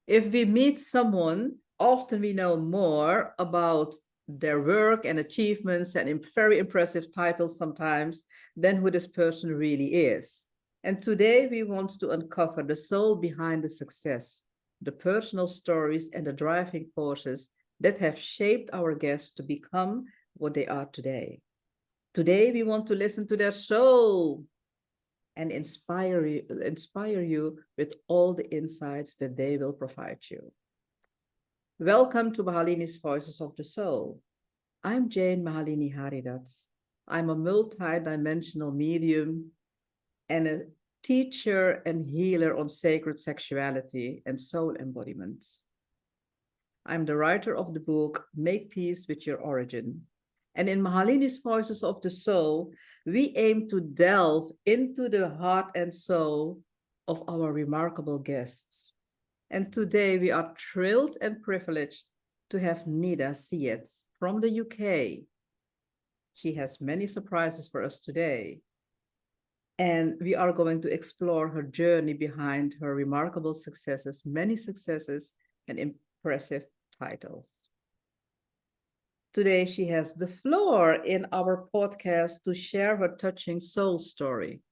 If we meet someone, often we know more about their work and achievements and very impressive titles sometimes than who this person really is. And today we want to uncover the soul behind the success, the personal stories and the driving forces that have shaped our guests to become what they are today. Today we want to listen to their soul and inspire you with all the insights that they will provide you. Welcome to Mahalini's Voices of the Soul. I'm Jane Mahalini Haridats. I'm a multi-dimensional medium and a teacher and healer on sacred sexuality and soul embodiments. I'm the writer of the book Make Peace with Your Origin. And in Mahalini's Voices of the Soul, we aim to delve into the heart and soul of our remarkable guests. And today we are thrilled and privileged to have Nida Syed from the UK. She has many surprises for us today. And we are going to explore her journey behind her remarkable successes, many successes, and impressive titles. Today, she has the floor in our podcast to share her touching soul story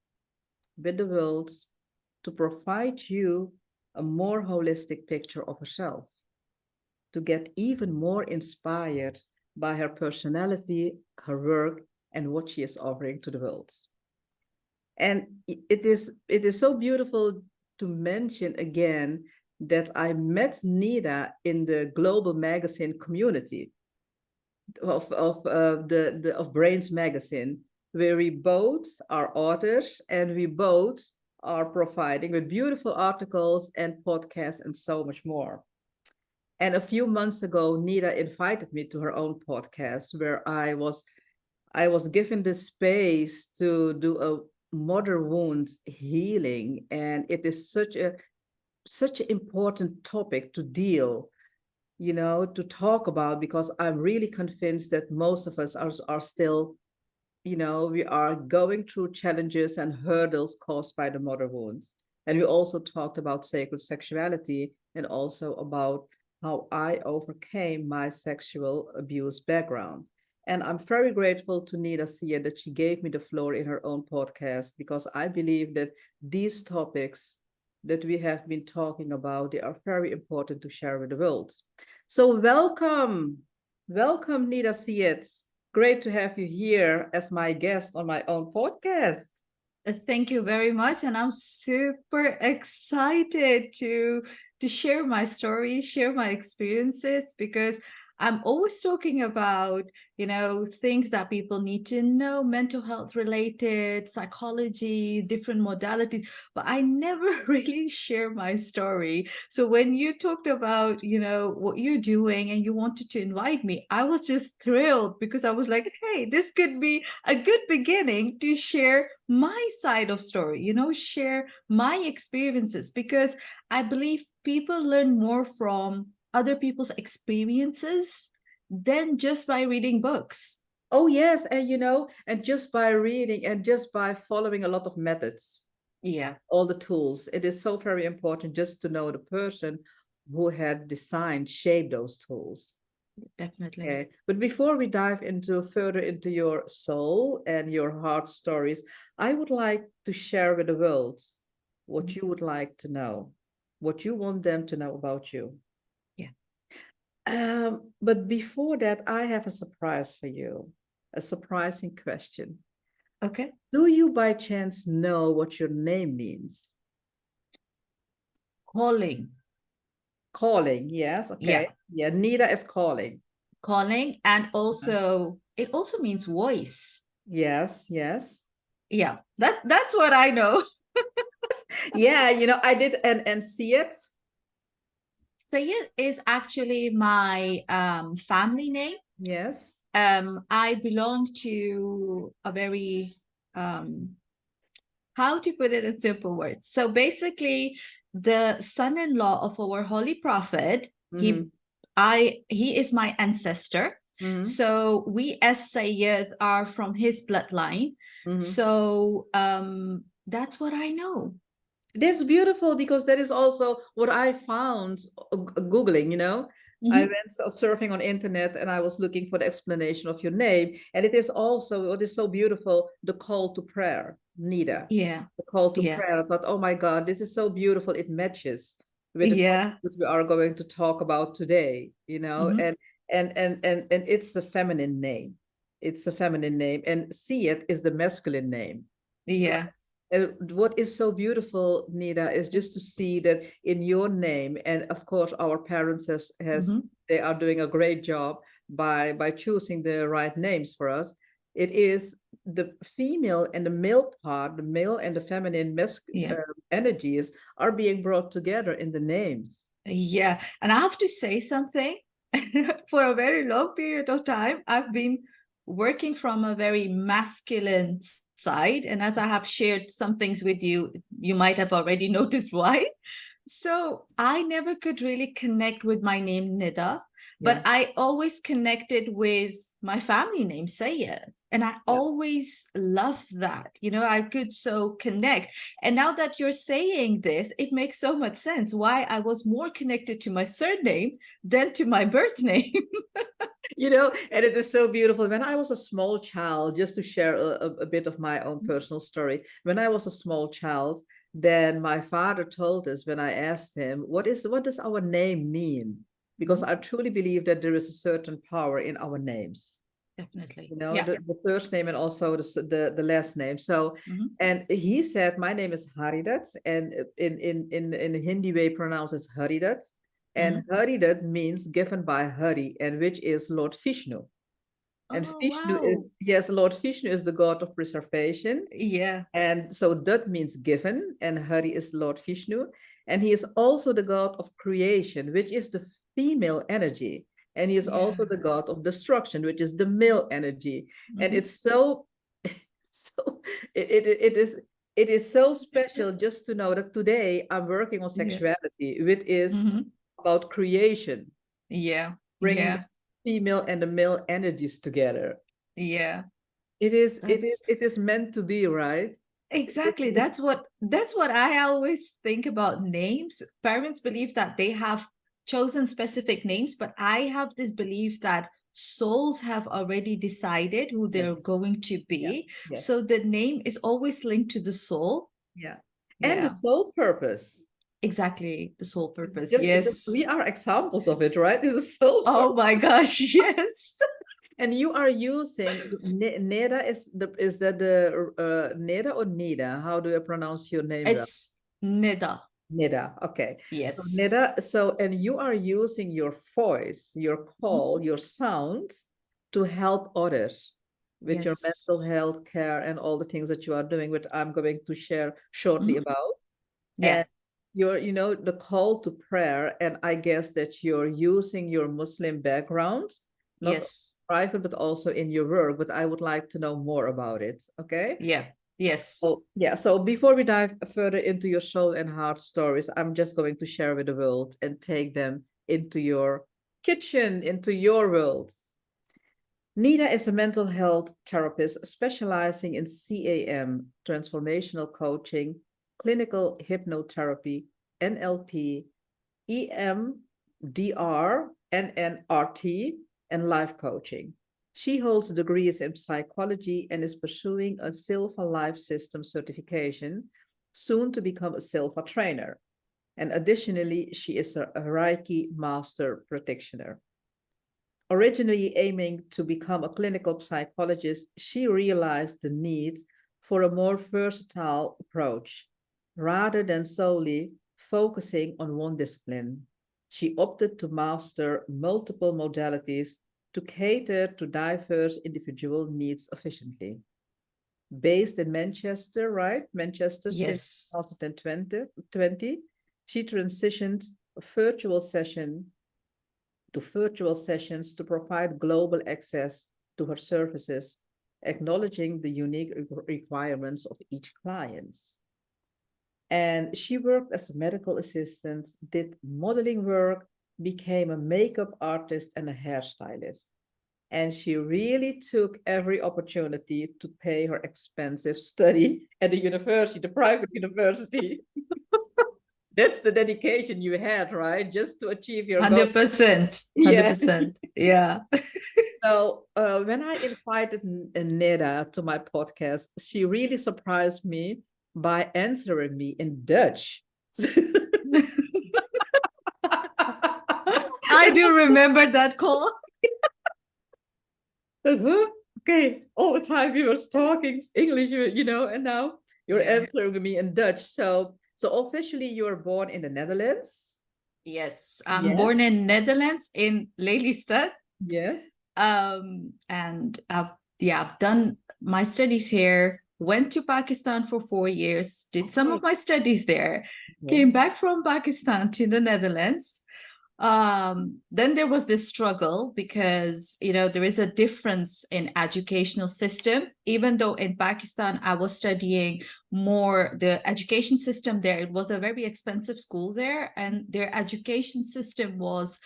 with the world to provide you a more holistic picture of herself, to get even more inspired by her personality, her work, and what she is offering to the world. And it is so beautiful to mention again that I met Nida in the global magazine community of Brains magazine, where we both are authors and we both are providing with beautiful articles and podcasts and so much more. And a few months ago, Nida invited me to her own podcast where I was given the space to do a mother wounds healing, and it is such an important topic to deal, to talk about, because I'm really convinced that most of us are still, we are going through challenges and hurdles caused by the mother wounds. And we also talked about sacred sexuality and also about how I overcame my sexual abuse background. And I'm very grateful to Nida Syed that she gave me the floor in her own podcast, because I believe that these topics that we have been talking about, they are very important to share with the world. So welcome Nida Syed. Great to have you here as my guest on my own podcast. Thank you very much, and I'm super excited to share my story, share my experiences, because I'm always talking about, things that people need to know, mental health related, psychology, different modalities, but I never really share my story. So when you talked about, what you're doing and you wanted to invite me, I was just thrilled because I was like, hey, this could be a good beginning to share my side of story, share my experiences, because I believe people learn more from other people's experiences than just by reading books. Oh yes, and and just by reading and just by following a lot of methods, Yeah, all the tools, it is so very important just to know the person who had designed, shaped those tools. definitely. Okay, but before we dive into further into your soul and your heart stories, I would like to share with the world what you would like to know, what you want them to know about you. Yeah. But before that, I have a surprise for you, a surprising question. Okay. Do you by chance know what your name means? Calling. Calling, yes, Yeah. okay. Yeah, Nida is calling. Calling. And also, it also means voice. Yes, yes. Yeah. That's what I know. Yeah, I did and see it. Sayed is actually my family name. Yes. I belong to a very um, how to put it in simple words. So basically, the son-in-law of our holy prophet, Mm-hmm. he is my ancestor. Mm-hmm. So we as Sayyid are from his bloodline. Mm-hmm. So that's what I know. That's beautiful because that is also what I found Googling, I Mhm. went surfing on internet and I was looking for the explanation of your name. And it is also what is so beautiful, the call to prayer, Nida. Yeah. The call to Yeah. prayer. I thought, oh my God, this is so beautiful. It matches with the topic Yeah. that we are going to talk about today, Mhm. and it's a feminine name. It's a feminine name. And Syed is the masculine name. So Yeah. what is so beautiful, Nida, is just to see that in your name, and of course, our parents has Mhm. they are doing a great job by choosing the right names for us. It is the female and the male part, the male and the feminine Yeah. energies are being brought together in the names. Yeah. And I have to say something. For a very long period of time, I've been working from a very masculine side. And as I have shared some things with you, you might have already noticed why. So I never could really connect with my name Nida, but Yeah, I always connected with my family name Sayed. And I yeah. always loved that. I could so connect. And now that you're saying this, it makes so much sense why I was more connected to my surname than to my birth name. And it is so beautiful. When I was a small child, just to share a bit of my own personal story, when I was a small child, then my father told us when I asked him, what does our name mean? Because Mhm. I truly believe that there is a certain power in our names. Definitely. You know, Yeah. the first name and also the last name. So, Mhm. and he said, my name is Haridat, and in Hindi way pronounced as Haridat, and Mhm. Haridat means given by Hari, and which is Lord Vishnu. And Oh, Vishnu wow. is, yes, Lord Vishnu is the god of preservation. Yeah. And so that means given, and Hari is Lord Vishnu. And he is also the god of creation, which is the female energy. And he is also Yeah. the god of destruction, which is the male energy. And Mhm. it's so, so it is so special just to know that today I'm working on Yeah. sexuality, which is Mhm. about creation, Yeah. bringing the Yeah. female and the male energies together. Yeah. It is That's it is meant to be, right? exactly. That's what I always think about names. Parents believe that they have chosen specific names, but I have this belief that souls have already decided who they're Yes. going to Yeah. be. Yes. So the name is always linked to the soul. Yeah. And the Yeah, sole purpose. exactly. The soul purpose. Just we Yes. are examples of it, right? This is sole purpose. Oh my gosh, yes. And you are using Neda is that the Neda or Nida? How do I pronounce your name well? It's Nida. Nida. Okay. So Yes. Nida, and you are using your voice, your Mhm. call, your sounds to help others with your Yes. mental health care and all the things that you are doing, which I'm going to share shortly Mhm. about. Yeah. And the call to prayer, and I guess that you're using your Muslim background, not Yes. private, but also in your work, but I would like to know more about it. Okay. Yeah. Yes. So, yeah, so before we dive further into your soul and heart stories, I'm just going to share with the world and take them into your kitchen, into your worlds. Nida is a mental health therapist specializing in CAM, transformational coaching, clinical hypnotherapy, NLP, EMDR, NNRT, and life coaching. She holds degrees in psychology and is pursuing a Silva Life System certification, soon to become a Silva trainer. And additionally, she is a Reiki master practitioner. Originally aiming to become a clinical psychologist, she realized the need for a more versatile approach. Rather than solely focusing on one discipline, she opted to master multiple modalities to cater to diverse individual needs efficiently. Based in Manchester, right? Manchester since Yes. 2020, she transitioned virtual session to virtual sessions to provide global access to her services, acknowledging the unique requirements of each client. And she worked as a medical assistant, did modeling work, became a makeup artist and a hairstylist. And she really took every opportunity to pay her expensive study at the university, the private university. That's the dedication you had, right? Just to achieve your goal. 100%. Yeah. 100%. Yeah. So when I invited Nida to my podcast, she really surprised me by answering me in Dutch. I do remember that call. Huh? Okay, all the time we were talking English, and now you're Yeah. answering me in Dutch. So officially you were born in the Netherlands. Yes, I'm born Yes, in Netherlands in Lelystad. yes. And I've done my studies here, went to Pakistan for 4 years, did some Okay. of my studies there, Okay. came back from Pakistan to the Netherlands. Then there was this struggle because there is a difference in educational system. Even though in Pakistan I was studying more the education system there, it was a very expensive school there, and their education system was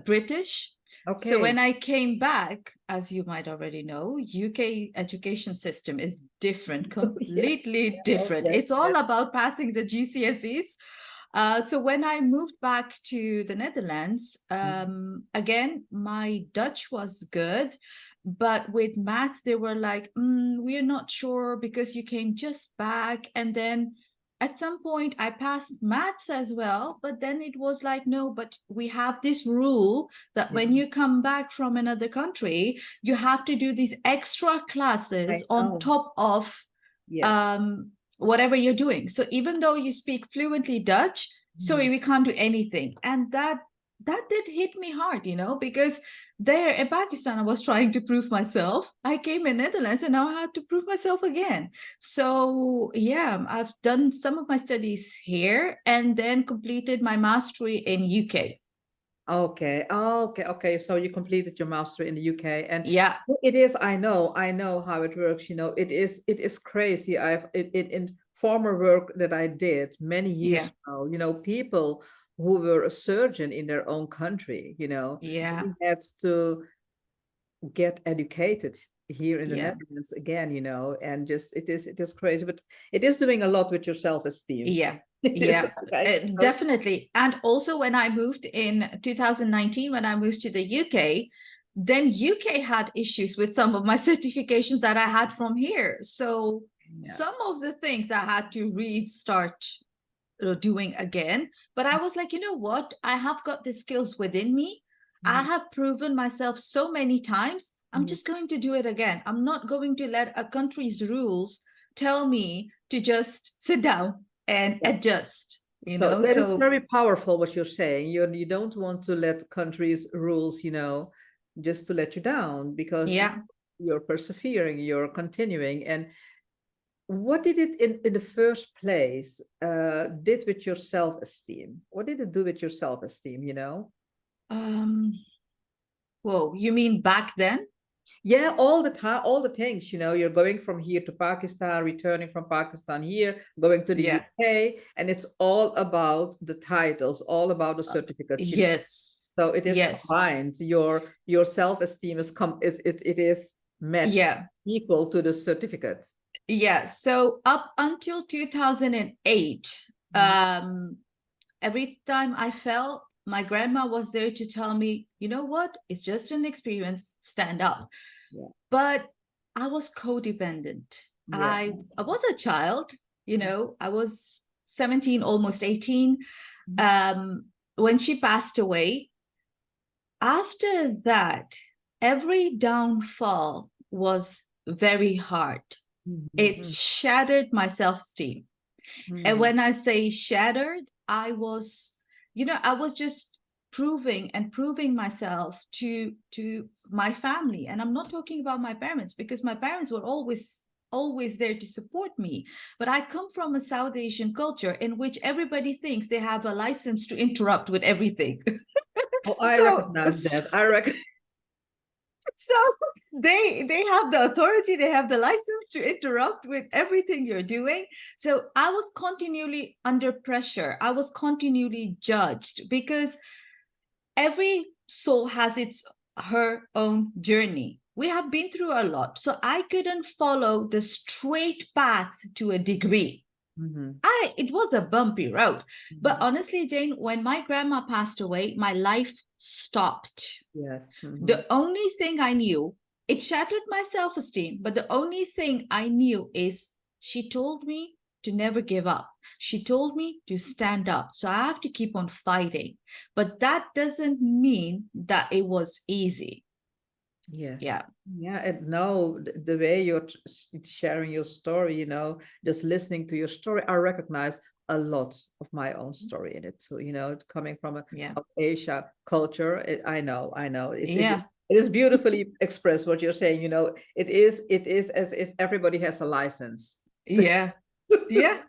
British. So Okay. when I came back, as you might already know, UK education system is different, Yes. completely Yes. different. Yes. It's all about passing the GCSEs. So when I moved back to the Netherlands, Mhm. again, my Dutch was good, but with math, they were like, we're not sure because you came just back. And then at some point, I passed maths as well, but then it was like, no, but we have this rule that Yeah. when you come back from another country, you have to do these extra classes I on know. top of Yes. um, whatever you're doing. So even though you speak fluently Dutch, Mhm. sorry, we can't do anything. And that did hit me hard, because there in Pakistan, I was trying to prove myself. I came in Netherlands and now I have to prove myself again. So yeah, I've done some of my studies here and then completed my mastery in UK. Okay. Oh, okay. Okay. So you completed your master in the UK, and Yeah, it is. I know how it works. It is crazy. In former work that I did many years yeah, ago. People who were a surgeon in their own country. yeah, They had to get educated here in the yeah. Netherlands again. And just it is crazy, but it is doing a lot with your self-esteem. Yeah, It is. yeah, Right? So, definitely. And also, when I moved in 2019, when I moved to the UK, then UK had issues with some of my certifications that I had from here. So some yes. of the things I had to restart doing again. But I was like, you know what? I have got the skills within me. I Mhm. have proven myself so many times. I'm Mhm. just going to do it again. I'm not going to let a country's rules tell me to just sit down and Yeah. adjust, So that is So very powerful what you're saying. You don't want to let countries' rules, just to let you down because yeah. you're persevering, you're continuing. And what did it in the first place did with your self-esteem? What did it do with your self-esteem? Um, whoa, you mean back then? Yeah, all the time, all the things, you're going from here to Pakistan, returning from Pakistan here, going to the Yeah. UK, and it's all about the titles, all about the certificates. Yes. So it is Yes. combined. Your self-esteem is matched, Yeah. equal to the certificate. Yeah. So up until 2008, Mhm. every time I fell, my grandma was there to tell me, you know what? It's just an experience. Stand up. Yeah, But I was codependent. yeah. I was a child, I was 17, almost 18. Mhm. Um, when she passed away, after that, every downfall was very hard. It Mhm. shattered my self-esteem. And Mhm. when I say shattered, I was just proving and proving myself to my family. And I'm not talking about my parents because my parents were always there to support me. But I come from a South Asian culture in which everybody thinks they have a license to interrupt with everything. Oh, I so recognize that. I reckon. so they have the authority, they have the license to interrupt with everything you're doing. So I was continually under pressure, I was continually judged because every soul has its her own journey. We have been through a lot. So I couldn't follow the straight path to a degree. It was a bumpy road. But honestly, Jane, when my grandma passed away, my life stopped. Yes. The only thing I knew, it shattered my self-esteem, but the only thing I knew is she told me to never give up. She told me to stand up. So I have to keep on fighting. But that doesn't mean that it was easy. Yes. Yeah. Yeah. And no, the way you're sharing your story, you know, just listening to your story, I recognize a lot of my own story in it too. You know, it's coming from a South Asia culture. I know. It is beautifully expressed what you're saying. You know, it is as if everybody has a license. Yeah. Yeah.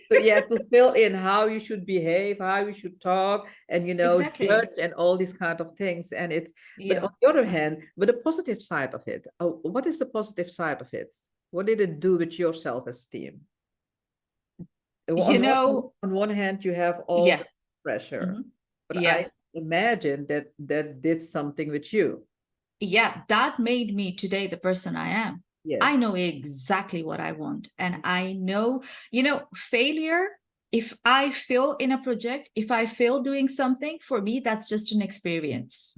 So yeah, to fill in how you should behave, how you should talk, and you know, Exactly. judge and all these kind of things. And it's, but Yeah. on the other hand, but the positive side of it, what is the positive side of it? What did it do with your self-esteem? You know, On one hand, you have all yeah. the pressure, but Yeah. I imagine that that did something with you. Yeah, that made me today the person I am. I Yes. know exactly what I want. And I know, you know, failure, if I fail in a project, if I fail doing something, for me, that's just an experience.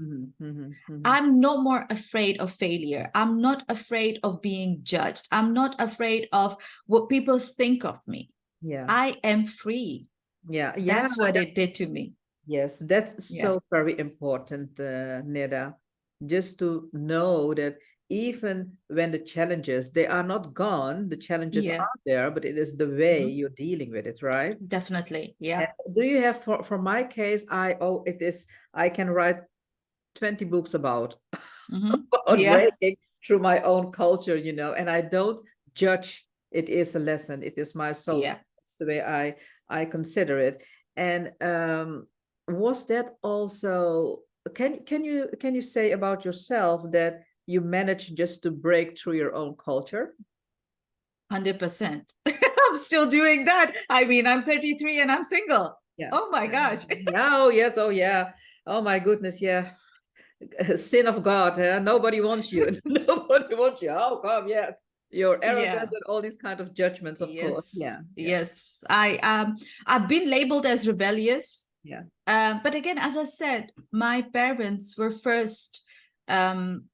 I'm no more afraid of failure. I'm not afraid of being judged. I'm not afraid of what people think of me. Yeah. I am free. Yeah. That's what it did to me. Yes, that's Yeah. so very important, Nida. Just to know that even when the challenges, they are not gone, the challenges Yeah. are there, but it is the way you're dealing with it, right? Definitely. And Yeah. do you have, for my case, I can write 20 books about about Yeah. breaking through my own culture, you know, and I don't judge. It is a lesson. It is my soul. Yeah. It's the way I consider it. And was that also, can you say about yourself that you managed just to break through your own culture? 100%. I'm still doing that. I mean, I'm 33 and I'm single. Yeah. Oh my gosh. Yeah. Oh yes. Oh yeah. Oh my goodness. Yeah. Sin of God. Nobody wants you. Nobody wants you. How come? Yeah. You're arrogant Yeah. and all these kind of judgments, of course. Yeah. Yes. Yeah. Yes. I've been labeled as rebellious. Yeah. But again, as I said, my parents were first, um,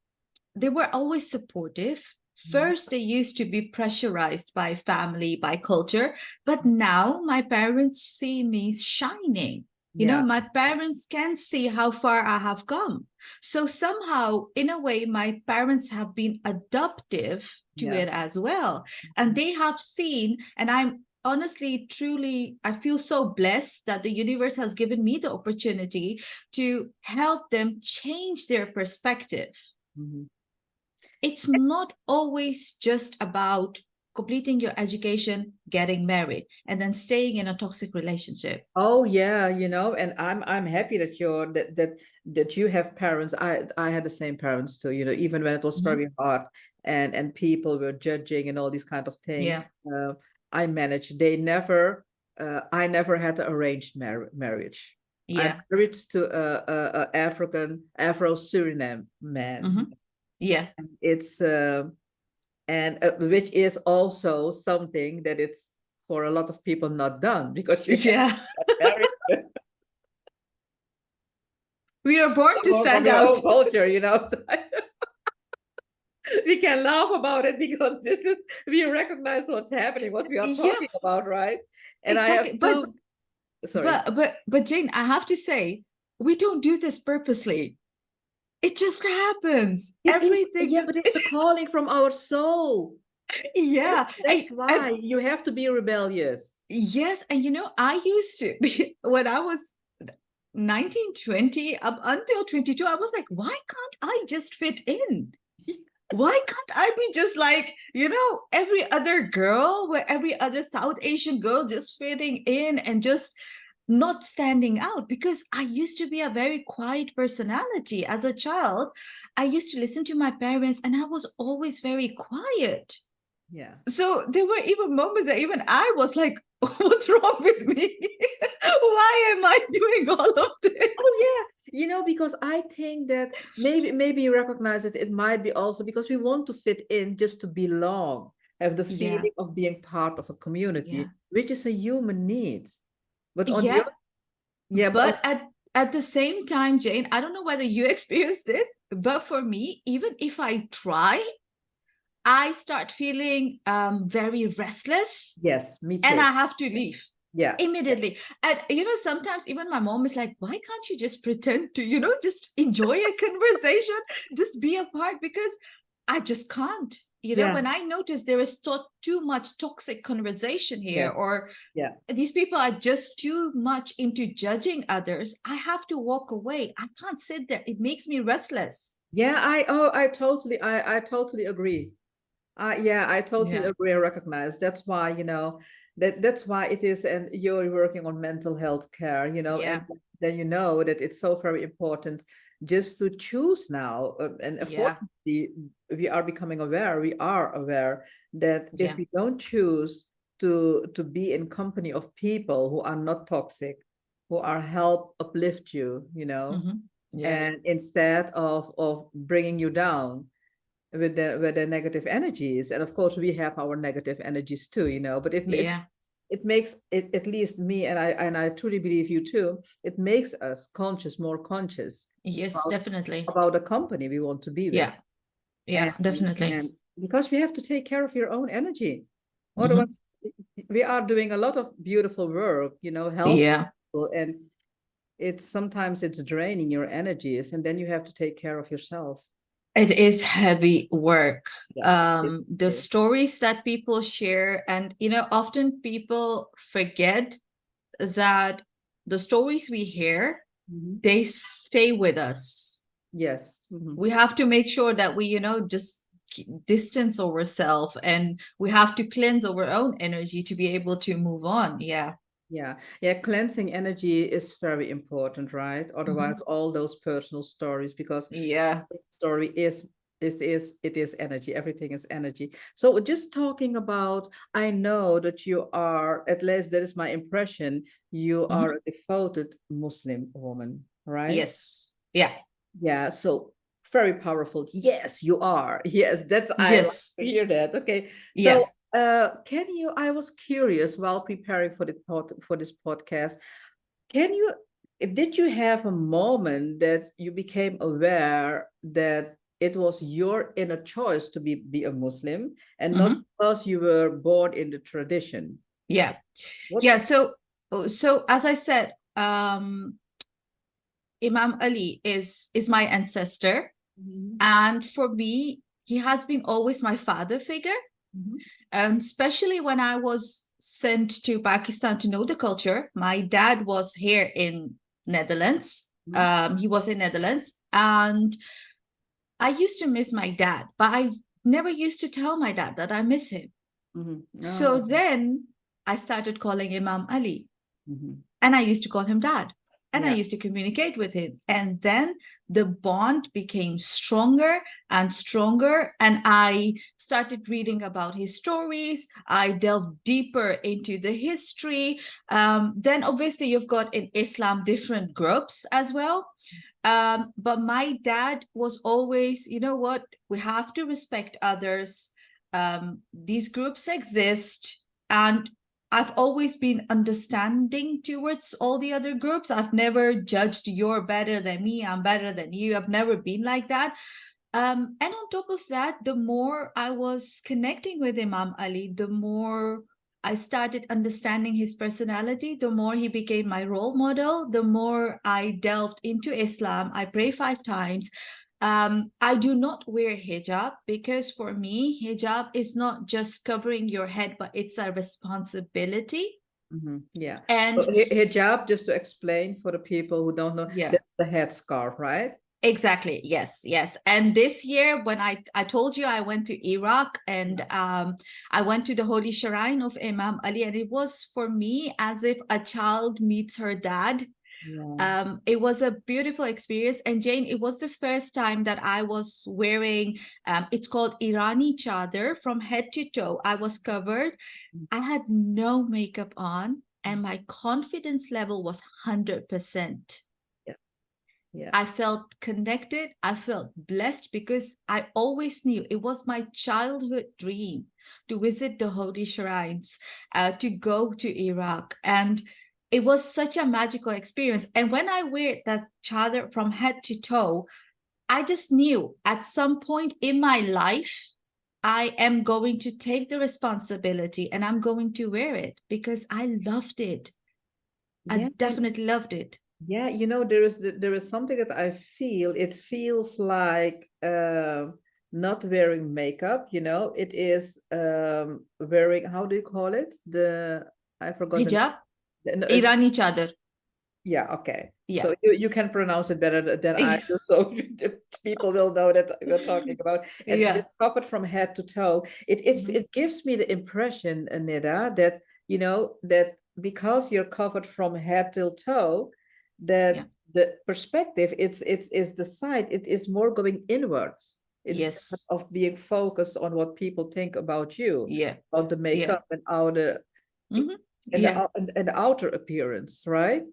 they were always supportive. First, they used to be pressurized by family, by culture, but now my parents see me shining. You know, Yeah. my parents can see how far I have come. So somehow, in a way, my parents have been adaptive to Yeah. it as well. And they have seen, and I'm honestly, truly, I feel so blessed that the universe has given me the opportunity to help them change their perspective. Mhm. It's not always just about completing your education, getting married, and then staying in a toxic relationship. Oh yeah, you know, and I'm happy that that you have parents. I had the same parents too, you know, even when it was very hard and people were judging and all these kind of things. Yeah. I managed. I never had an arranged marriage. I'm Yeah. married to a Afro Suriname man. Yeah. And it's and which is also something that it's for a lot of people not done because you have Yeah. to get married We are born to someone from stand your out. own culture, you know. We can laugh about it because this is, we recognize what's happening, what we are Yeah, talking about, right? And I have exactly. But two, sorry. but Jane, I have to say, we don't do this purposely. It just happens. It is, Everything yeah, just but it's the calling from our soul. yeah. That's And why you have to be rebellious. yes, and you know, I used to be when I was 19, 20, up until 22, I was like, why can't I just fit in? Why can't I be just like, you know, every other girl, where every other South Asian girl just fitting in and just not standing out? Because I used to be a very quiet personality as a child. I used to listen to my parents and I was always very quiet. Yeah. So there were even moments that even I was like, what's wrong with me? Why am I doing all of this? Oh yeah, you because I think that maybe you recognize it. It might be also because we want to fit in, just to belong, have the Yeah, feeling of being part of a yeah, community, which is a human need. But on the yeah. other, yeah, But at the same time, Jane, I don't know whether you experience this, but for me, even if I try, I start feeling very restless yes, me and too. I have to leave Yeah, yeah, immediately. And sometimes even my mom is like, why can't you just pretend to, just enjoy a conversation, just be a part? Because I just can't. yeah, When I notice there is too much toxic conversation here, yes, or yeah. these people are just too much into judging others, I have to walk away. I can't sit there. It makes me restless. Yeah, I totally agree. Yeah, I totally Yeah. agree and recognize. That's why, that's why it is, and you're working on mental health care, and Yeah. then you know that it's so very important just to choose now. And Yeah. unfortunately, we are aware that if Yeah. we don't choose to be in company of people who are not toxic, who are help uplift you, Yeah. and instead of bringing you down with the negative energies. And of course we have our negative energies too, but Yeah. it makes it, at least me, and I truly believe you too, it makes us more conscious Yes, about definitely. about the company we want to be with. Yeah. and Yeah, definitely. and because we have to take care of your own energy, otherwise Hmm. we are doing a lot of beautiful work, helping Yeah. people, and it's draining your energies, and then you have to take care of yourself. It is heavy work. Yeah, The it is. stories that people share, and often people forget that the stories we hear, Mhm. they stay with us. Yes. Mhm. We have to make sure that we, just distance ourselves, and we have to cleanse our own energy to be able to move on. Yeah. Yeah, yeah, cleansing energy is very important, right? Mhm. Otherwise, all those personal stories, because Yeah. story it is energy. Everything is energy. So just talking about, I know that you are, at least that is my impression, you are Mhm. a devoted Muslim woman, right? Yes. Yeah. Yeah, so very powerful. Yes, you are. Yes, that's I like Yes. to hear that. Okay. So Yeah. can you, I was curious while preparing for this podcast, can you, did you have a moment that you became aware that it was your inner choice to be a Muslim and not Mhm. because you were born in the tradition? Yeah. What? Yeah. So as I said, Imam Ali is my ancestor, Mhm, and for me, he has been always my father figure. mhm, Especially when I was sent to Pakistan to know the culture. My dad was here in Netherlands. mhm, He was in Netherlands, and I used to miss my dad, but I never used to tell my dad that I miss him. mhm. So Oh, then I started calling Imam Ali, mhm. and I used to call him dad, and I Yeah. used to communicate with him. And then the bond became stronger and stronger. And I started reading about his stories. I delved deeper into the history. Then, obviously, you've got in Islam different groups as well. But my dad was always, you know what, we have to respect others. These groups exist. And I've always been understanding towards all the other groups. I've never judged you're better than me, I'm better than you. I've never been like that. And on top of that, the more I was connecting with Imam Ali, the more I started understanding his personality, the more he became my role model, the more I delved into Islam. I pray 5 times. I do not wear hijab because for me, hijab is not just covering your head, but it's a responsibility. Yeah. So And hijab, just to explain for the people who don't know, yeah, that's the headscarf, right? exactly. Yes, yes. And this year, when I told you I went to Iraq, and Yeah. I went to the holy shrine of Imam Ali, and it was for me as if a child meets her dad. Yeah. It was a beautiful experience. And Jane, it was the first time that I was wearing, it's called Irani chadar from head to toe. I was covered. I had no makeup on, and my confidence level was 100%. Yeah. Yeah. I felt connected. I felt blessed because I always knew it was my childhood dream to visit the holy shrines, to go to Iraq. And it was such a magical experience. And when I wear that chadar from head to toe, I just knew at some point in my life, I am going to take the responsibility and I'm going to wear it because I loved it. I Yeah. definitely loved it. Yeah, there is something that I feel. It feels like not wearing makeup, It is wearing, how do you call it? I forgot the, Hijab, no, Irani chadar. yeah, okay. Yeah. So you can pronounce it better than I do, so people will know that we're talking about. And Yeah. it's covered from head to toe. It Mhm. it gives me the impression, Nida, that that because you're covered from head till toe, Yeah. that the perspective it's is the side. It is more going inwards instead Yes. of being focused on what people think about you, Yeah. about the Yeah. makeup and how the Mhm. and Yeah. and the outer appearance, right?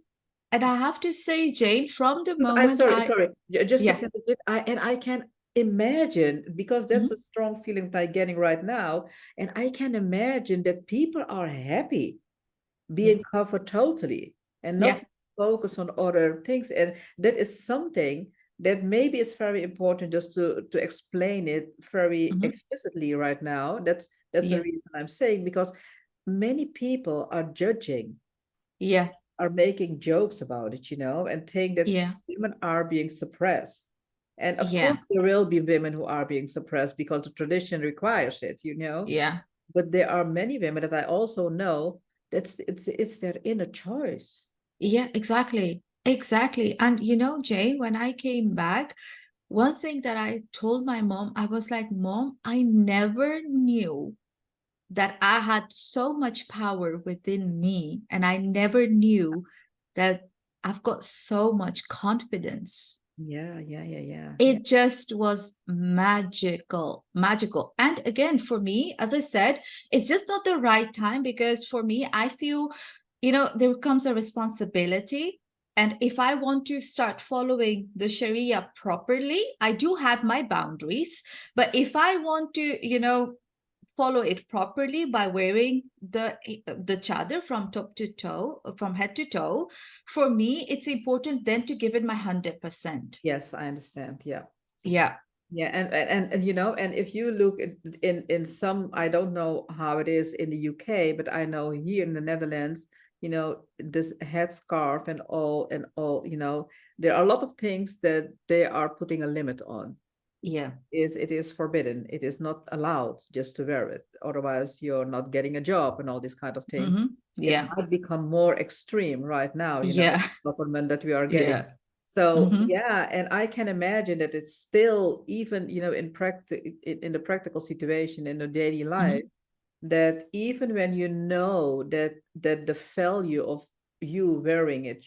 And I have to say, Jane, from the I moment sorry, just to yeah. finish it, I can imagine because that's a Mhm. strong feeling that I'm getting right now, and I can imagine that people are happy Yeah. being covered totally and Yeah. not focus on other things, and that is something that maybe is very important just to explain it very Mhm. explicitly right now. That's the Yeah. reason I'm saying because many people are judging Yeah. are making jokes about it, and think that Yeah. women are being suppressed. And of course, Yeah. there will be women who are being suppressed because the tradition requires it, Yeah. But there are many women that I also know that's it's their inner choice. Yeah. Exactly. Exactly. And Jane, when I came back, one thing that I told my mom, I was like, Mom, I never knew that I had so much power within me, and I never knew that I've got so much confidence. Yeah, yeah, yeah, yeah, yeah. It just was magical, magical. And again, for me, as I said, it's just not the right time because for me, I feel, there comes a responsibility. And if I want to start following the Sharia properly, I do have my boundaries. But if I want to, follow it properly by wearing the chadar from top to toe, from head to toe, for me, it's important then to give it my 100%. Yes, I understand. Yeah. Yeah. Yeah, and and if you look at, in some, I don't know how it is in the UK, but I know here in the Netherlands, this headscarf and all, there are a lot of things that they are putting a limit on. Yeah. It is forbidden. It is not allowed just to wear it. Otherwise, you're not getting a job and all these kind of things. It Yeah. might become more extreme right now, Yeah. government that we are getting. Yeah. So hmm yeah, and I can imagine that it's still even, in the practical situation in the daily life, hmm that even when you know that the value of you wearing it,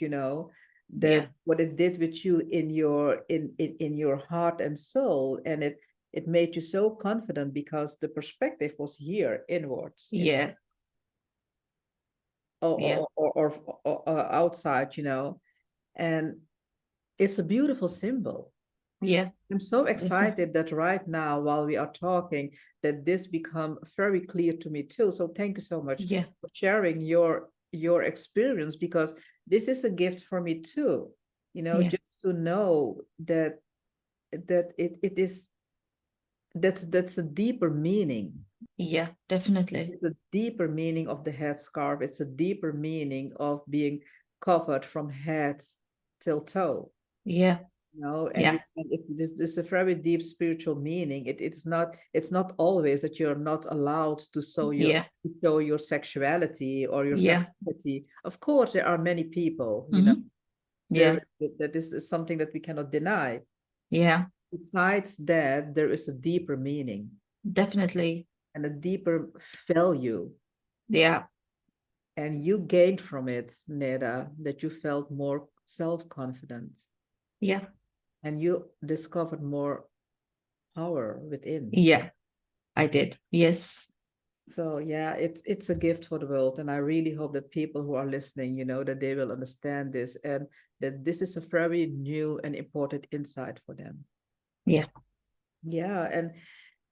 that Yeah. what it did with you in your heart and soul, and it made you so confident because the perspective was here inwards instead Yeah. Yeah. or outside, and it's a beautiful symbol. Yeah. I'm so Definitely. excited that right now, while we are talking, that this become very clear to me too. So thank you so much Yeah. for sharing your experience because this is a gift for me too. Yeah. Just to know that it is that's a deeper meaning. Yeah. Definitely. It's a deeper meaning of the headscarf. It's a deeper meaning of being covered from head till toe. Yeah. And Yeah. this is a very deep spiritual meaning. It's not always that you're not allowed Yeah. to show your sexuality or your Yeah. femininity. Of course, there are many people, Yeah. that this is something that we cannot deny. Yeah. Besides that, there is a deeper meaning Definitely. and a deeper value. Yeah. And you gained from it, Neda, that you felt more self-confident Yeah. and you discovered more power within. Yeah. I did. Yes. So yeah, it's a gift for the world, and I really hope that people who are listening, that they will understand this, and that this is a very new and important insight for them. Yeah. Yeah, and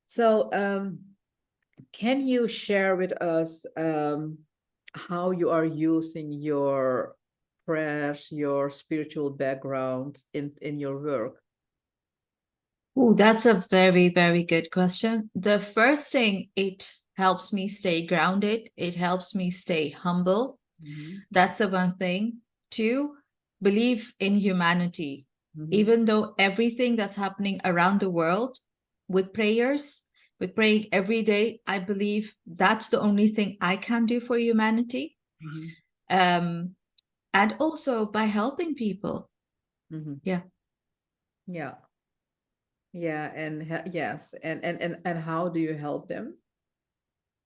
so can you share with us how you are using your prayers, your spiritual background in your work? Oh, that's a very, very good question. The first thing, it helps me stay grounded. It helps me stay humble. Mhm, That's the one thing. Two, believe in humanity. mhm, Even though everything that's happening around the world, with prayers, with praying every day, I believe that's the only thing I can do for humanity. mhm, Um, and also by helping people. mhm. Yeah. Yeah, yeah, and yes, and how do you help them?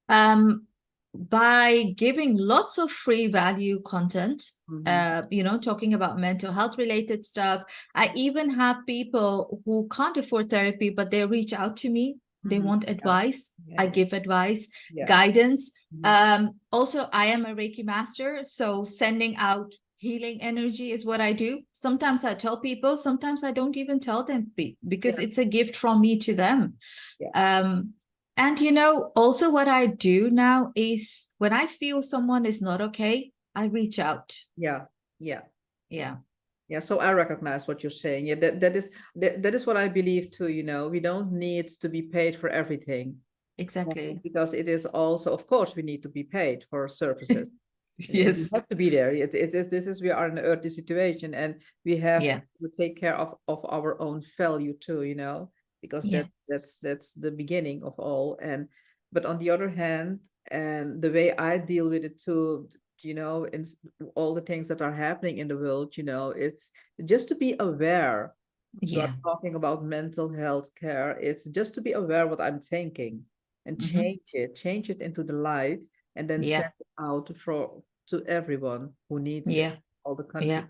Um, by giving lots of free value content, Mhm, talking about mental health related stuff. I even have people who can't afford therapy, but they reach out to me. They mhm. want Yeah, advice. yeah, I yeah, give advice, yeah. guidance. Mhm, Also, I am a Reiki master, so sending out healing energy is what I do. Sometimes I tell people, sometimes I don't even tell them because yeah, it's a gift from me to them. yeah, Um, and also what I do now is when I feel someone is not okay, I reach out. yeah, yeah. Yeah, Yeah, so I recognize what you're saying. Yeah, that is what I believe too, We don't need to be paid for everything. exactly. Because it is also, of course, we need to be paid for services. We Yes. have to be there. We are in an earthly situation, and we have Yeah. to take care of our own value too, because Yeah. that's the beginning of all. And but on the other hand, and the way I deal with it too, in all the things that are happening in the world, it's just to be aware. You are Yeah. talking about mental health care. It's just to be aware what I'm thinking and Hmm. change it into the light, and then Yeah. send it out to everyone who needs it, Yeah. all the countries.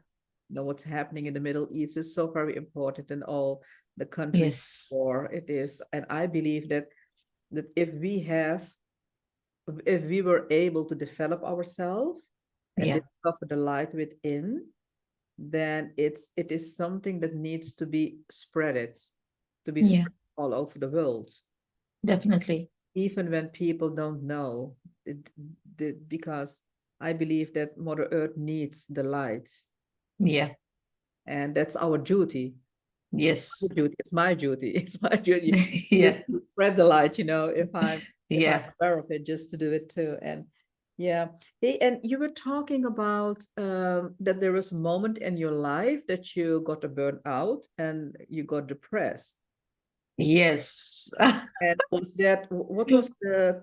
Yeah. What's happening in the Middle East is so very important, in all the countries Yes. war it is. And I believe that if we were able to develop ourselves and Yeah. discover the light within, then it is something that needs to be spreaded, to be Yeah. spread all over the world, Definitely. even when people don't know it, because I believe that Mother Earth needs the light, Yeah. and that's our duty. Yes. It's my duty. It's my duty Yeah. to spread the light. If I'm Yeah. aware of it, just to do it too. And yeah, hey, and you were talking about that there was a moment in your life that you got a burnout and you got depressed. Yes. And what was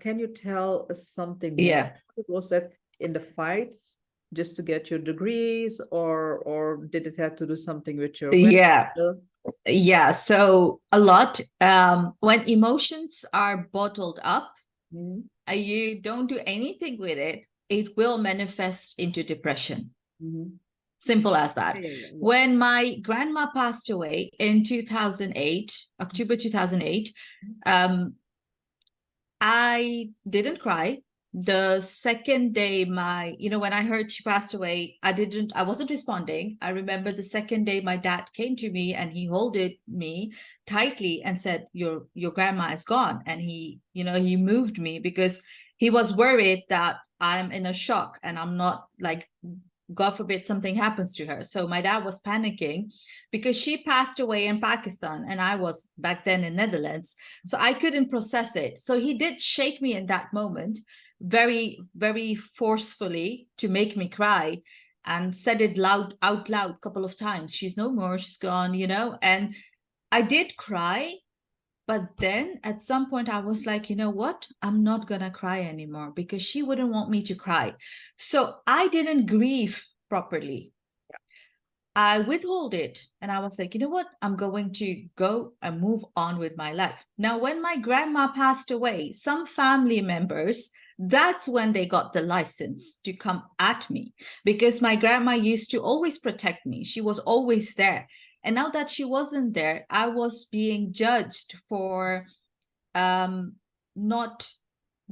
can you tell us something more? Yeah. Was that in the fights just to get your degrees, or did it have to do something with your Yeah. grandmother? Yeah. So a lot. When emotions are bottled up, Mhm, you don't do anything with it, it will manifest into depression. mhm. Simple as Yeah, that. yeah, yeah, yeah. When my grandma passed away in 2008, October 2008, um, I didn't cry. The second day, when I heard she passed away, I wasn't responding. I remember the second day my dad came to me and he holded me tightly and said, your grandma is gone. And he moved me because he was worried that I'm in a shock and I'm not like, God forbid something happens to her. So my dad was panicking because she passed away in Pakistan and I was back then in Netherlands. So I couldn't process it. So he did shake me in that moment very, very forcefully to make me cry and said it out loud a couple of times. She's no more, she's gone. And I did cry, but then at some point I was like, you know what? I'm not going to cry anymore because she wouldn't want me to cry. So I didn't grieve properly. I withhold it. And I was like, you know what? I'm going to go and move on with my life. Now, when my grandma passed away, some family members, that's when they got the license to come at me because my grandma used to always protect me. She was always there. And now that she wasn't there, I was being judged for not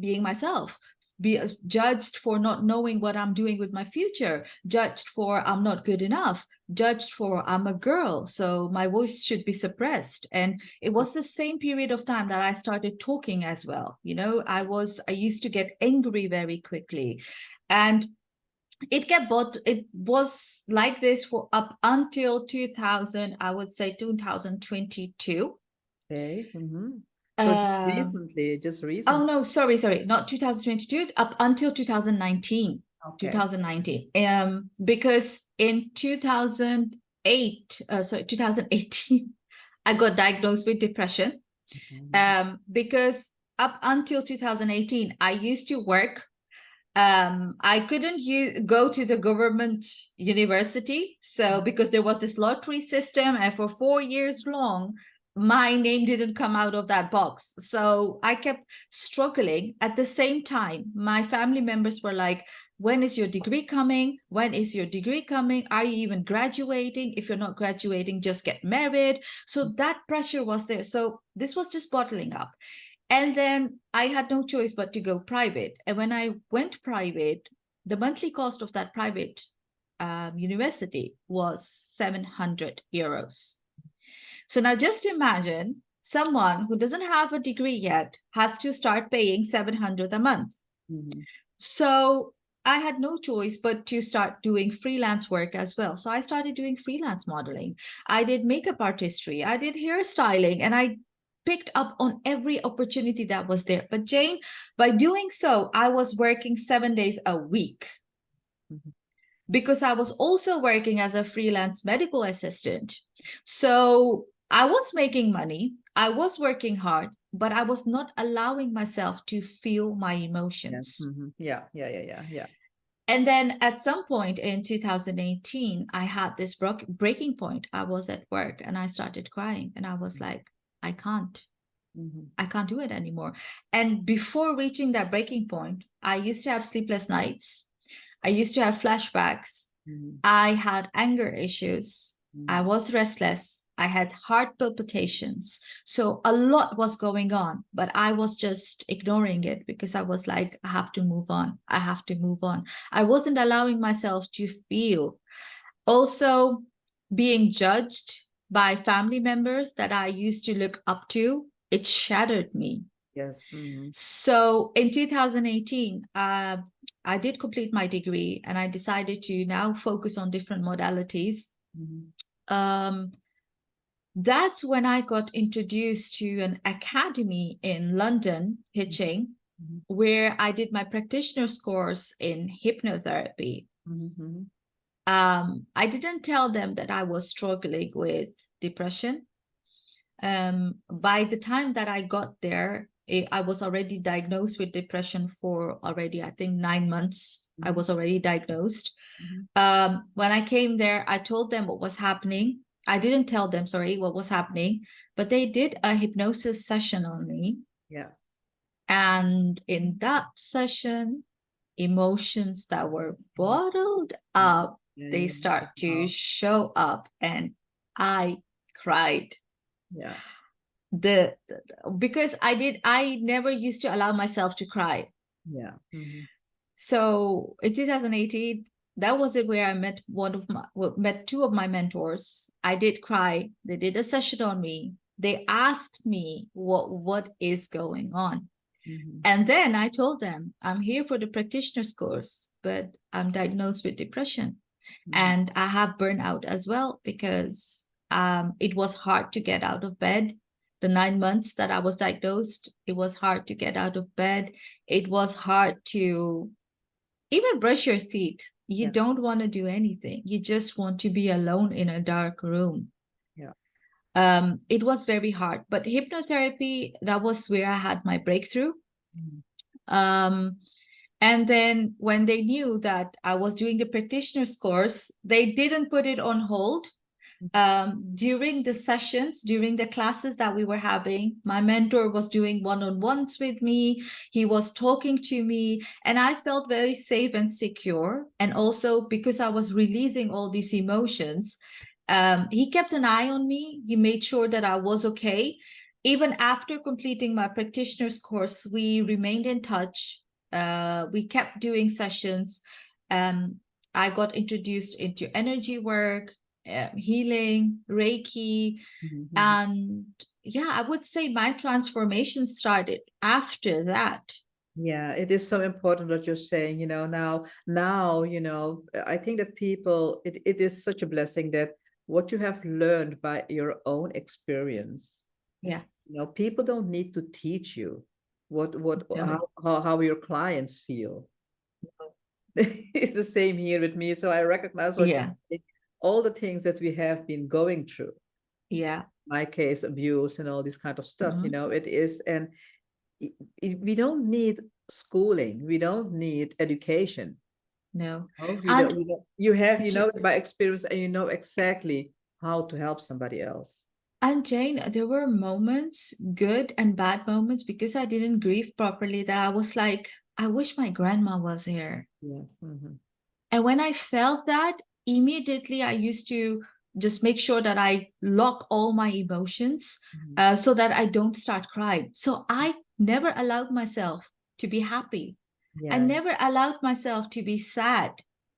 being myself, be judged for not knowing what I'm doing with my future, judged for I'm not good enough, judged for I'm a girl, so my voice should be suppressed. And it was the same period of time that I started talking as well. You know, I used to get angry very quickly. And it was like this for up until 2000, I would say 2022. Okay. So just Oh recently. no, sorry, not 2022, up until 2019. Okay. 2019. Because in 2018, I got diagnosed with depression. Mhm. Because up until 2018, I used to work. I couldn't go to the government university, so because there was this lottery system, and for 4 years long, my name didn't come out of that box. So I kept struggling. At the same time, my family members were like, when is your degree coming? When is your degree coming? Are you even graduating? If you're not graduating, just get married. So that pressure was there. So this was just bottling up. And then I had no choice but to go private. And when I went private, the monthly cost of that private university was 700 euros. So now just imagine someone who doesn't have a degree yet has to start paying 700 a month. Mhm. So I had no choice but to start doing freelance work as well. So I started doing freelance modeling. I did makeup artistry. I did hairstyling, and I picked up on every opportunity that was there. But Jane, by doing so, I was working 7 days a week Mhm. because I was also working as a freelance medical assistant. So I was making money, I was working hard, but I was not allowing myself to feel my Yes. emotions. Yeah. Yeah. Yeah. Yeah. Yeah. And then at some point in 2018, I had this breaking point. I was at work and I started crying, and I was like, I can't. Mhm. I can't do it anymore. And before reaching that breaking point, I used to have sleepless nights. I used to have flashbacks. Mhm. I had anger issues. I Mhm. was restless. I had heart palpitations. So a lot was going on, but I was just ignoring it because I was like, I have to move on. I have to move on. I wasn't allowing myself to feel. Also, being judged by family members that I used to look up to, it shattered me. Yes. So in 2018, I did complete my degree, and I decided to now focus on different modalities. Mhm. Um, that's when I got introduced to an academy in London, Hitching, Mhm. where I did my practitioner's course in hypnotherapy. Mhm. I didn't tell them that I was struggling with depression. By the time that I got there, I was already diagnosed with depression for already, I think, 9 months. I Mhm. was already diagnosed. Mhm. When I came there, I told them what was happening. I didn't tell them, sorry, what was happening, but they did a hypnosis session on me. Yeah. And in that session, emotions that were Mhm. bottled Yeah. up, Yeah. they Yeah. start to Wow. show up, and I cried. Yeah. Because I never used to allow myself to cry. Yeah. So in 2018, that was it where I met met two of my mentors. I did cry. They did a session on me. They asked me what is going on. Mhm. And then I told them, I'm here for the practitioner's course, but I'm diagnosed with depression. Mhm. And I have burnout as well because it was hard to get out of bed. The 9 months that I was diagnosed, it was hard to get out of bed. It was hard to even brush your teeth. You Yeah. don't want to do anything. You just want to be alone in a dark room. Yeah. It was very hard. But hypnotherapy, that was where I had my breakthrough. Mhm. Um, and then when they knew that I was doing the practitioner's course, they didn't put it on hold. During the sessions, during the classes that we were having, my mentor was doing one-on-ones with me. He was talking to me, and I felt very safe and secure. And also because I was releasing all these emotions, he kept an eye on me. He made sure that I was okay. even after completing my practitioner's course, we remained in touch. We kept doing sessions. I got introduced into energy work, healing, Reiki, Mhm. and yeah, I would say my transformation started after that. Yeah, it is so important what you're saying, now, I think that people, it is such a blessing that what you have learned by your own experience, Yeah, people don't need to teach you what no, how your clients feel. It's the same here with me. So I recognize what you yeah, say, all the things that we have been going through, yeah, my case, abuse and all this kind of stuff, mhm, it is, and we don't need schooling, we don't need education. no. Oh, And you have, J- it by experience, and you know exactly how to help somebody else. and Jane, there were moments, good and bad moments, because I didn't grieve properly, that I was like, I wish my grandma was here. Yes. And when I felt that, immediately I used to just make sure that I lock all my emotions, Mhm. so that I don't start crying. So I never allowed myself to be happy. I Yeah, never allowed myself to be sad,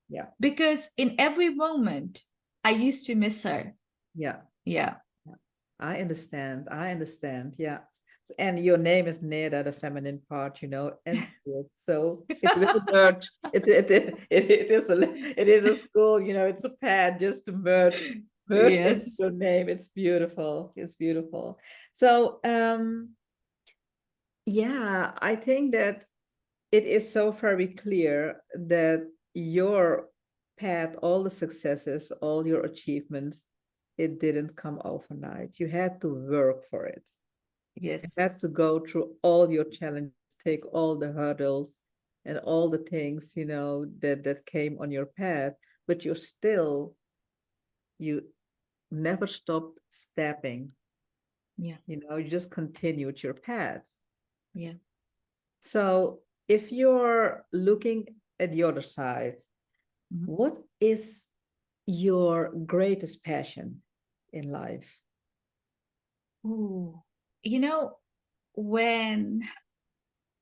yeah, because in every moment I used to miss her. yeah, Yeah. yeah. I understand, yeah. And your name is Neda, the feminine part, and Syed. So it will merge. It is a school, it's a pad just to merge into Yes. your name. It's beautiful. It's beautiful. So yeah, I think that it is so very clear that your path, all the successes, all your achievements, it didn't come overnight. You had to work for it. You had to Yes. go through all your challenges, take all the hurdles and all the things, that came on your path, but you never stopped stepping, Yeah. you just continued your path. Yeah. So if you're looking at the other side, Mhm. what is your greatest passion in life? Ooh. You know, when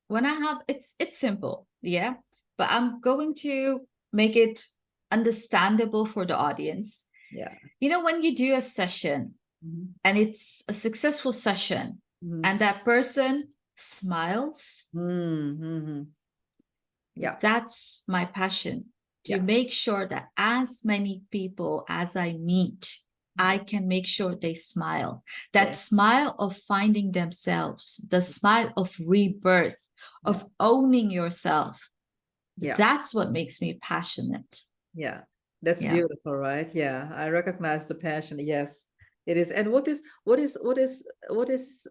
when I have, it's simple, yeah, but I'm going to make it understandable for the audience. Yeah. When you do a session Mhm. and it's a successful session, Mhm. and that person smiles, Mhm. Yeah. that's my passion, to Yeah. make sure that as many people as I meet, I Yeah. can make sure they smile. That Yeah. smile of finding themselves, the smile of rebirth, Yeah. of owning yourself. Yeah. That's what makes me passionate. Yeah. That's Yeah. beautiful, right? Yeah. I recognize the passion. Yes, it is. And what is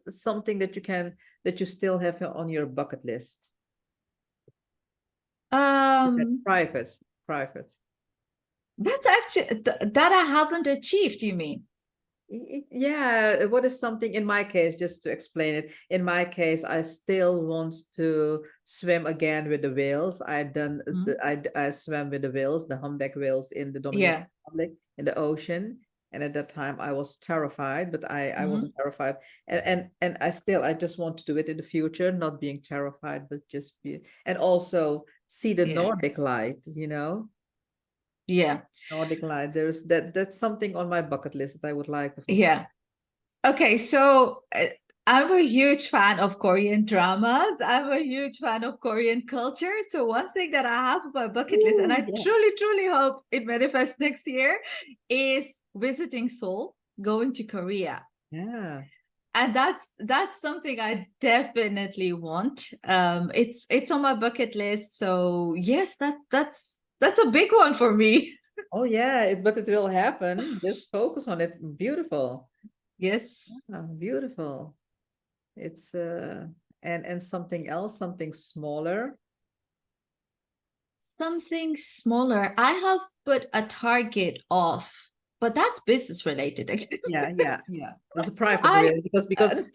something that you still have on your bucket list? Okay. Um, Private. Private. that's actually that I haven't achieved, you mean? Yeah, what is something in my case, just to explain it, in my case, I still want to swim again with the whales. Hmm? I swam with the whales, the humpback whales in the Dominican Yeah. Republic in the ocean. And at that time I was terrified, but I Hmm. wasn't terrified. And I just want to do it in the future, not being terrified, but just be, and also see the Yeah. Nordic light. Yeah. Nordic light. That's something on my bucket list that I would like to fulfill. Yeah. Okay, so I'm a huge fan of Korean dramas. I'm a huge fan of Korean culture. So one thing that I have on my bucket list, and Ooh, I yeah. truly, truly hope it manifests next year, is visiting Seoul, going to Korea. Yeah. And that's something I definitely want. It's on my bucket list. So yes, that's a big one for me. Oh yeah, but it will happen. Just focus on it. Beautiful. Yes. Beautiful. It's and something else, something smaller. Something smaller. I have put a target of, but that's business related. Yeah, yeah, yeah. There's a private I really because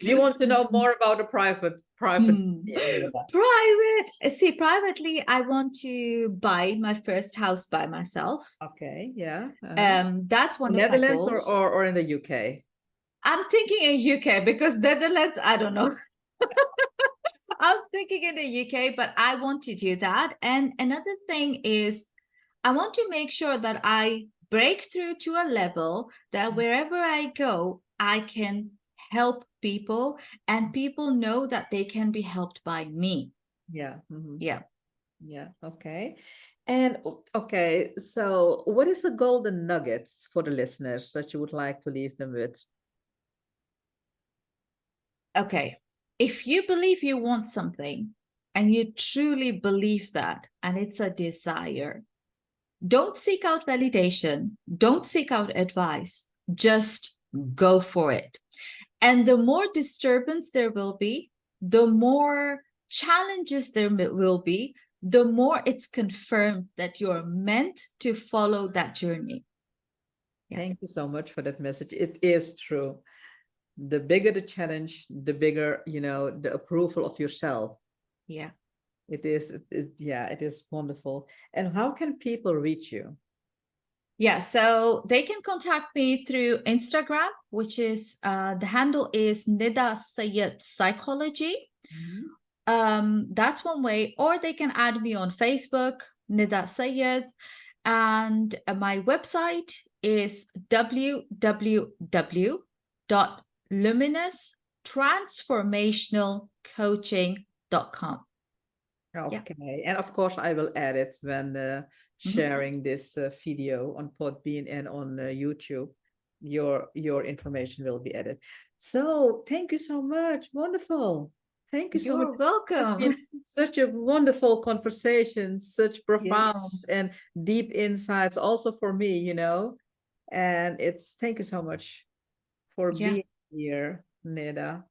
we want to know more about the private Hmm. Nida. Private. See, privately, I want to buy my first house by myself. Okay, yeah. That's one In of my Netherlands or, goals. or or in the UK? I'm thinking in UK because Netherlands, I don't know. I'm thinking in the UK, but I want to do that. And another thing is, I want to make sure that I break through to a level that wherever I go, I can help people and people know that they can be helped by me. Yeah. Mhm. Yeah. Yeah. Okay. And okay, so what is the golden nuggets for the listeners that you would like to leave them with? Okay. If you believe you want something and you truly believe that, and it's a desire, don't seek out validation, don't seek out advice, just go for it. And the more disturbance there will be, the more challenges there will be, the more it's confirmed that you're meant to follow that journey. Yeah. Thank you so much for that message. It is true. The bigger the challenge, the bigger, the approval of yourself. Yeah. Yeah, it is wonderful. And how can people reach you? Yeah, so they can contact me through Instagram, which is the handle is Nida Syed Psychology. Mhm. That's one way, or they can add me on Facebook, Nida Syed, and my website is www.luminoustransformationalcoaching.com. Yeah. Okay. And of course, I will add it when Mhm. sharing this video on Podbean and on YouTube. Your information will be added. So thank you so much. Wonderful. Thank you so much. You're It has welcome. been such a wonderful conversation, such profound Yes. and deep insights, also for me. And thank you so much for Yeah. being here, Neda.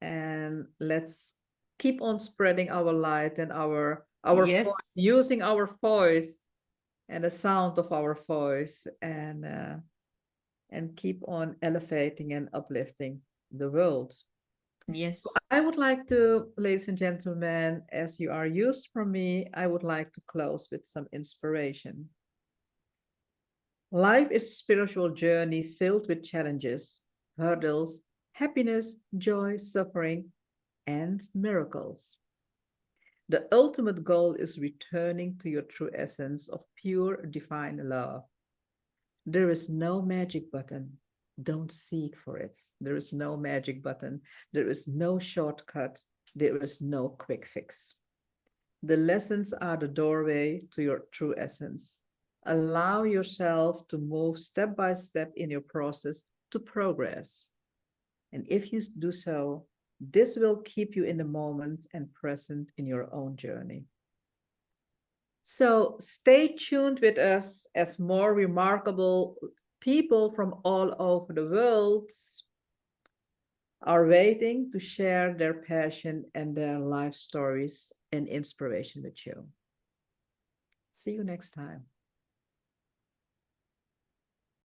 And let's keep on spreading our light and our voice, Yes. using our voice and the sound of our voice, and keep on elevating and uplifting the world. So Yes. I would like to, ladies and gentlemen, as you are used from me, I would like to close with some inspiration. Life is a spiritual journey filled with challenges, hurdles, happiness, joy, suffering, and miracles. The ultimate goal is returning to your true essence of pure divine love. There is no magic button. Don't seek for it. There is no magic button. There is no shortcut. There is no quick fix. The lessons are the doorway to your true essence. Allow yourself to move step by step in your process to progress. And if you do so, this will keep you in the moment and present in your own journey. So stay tuned with us as more remarkable people from all over the world are waiting to share their passion and their life stories and inspiration with you. See you next time.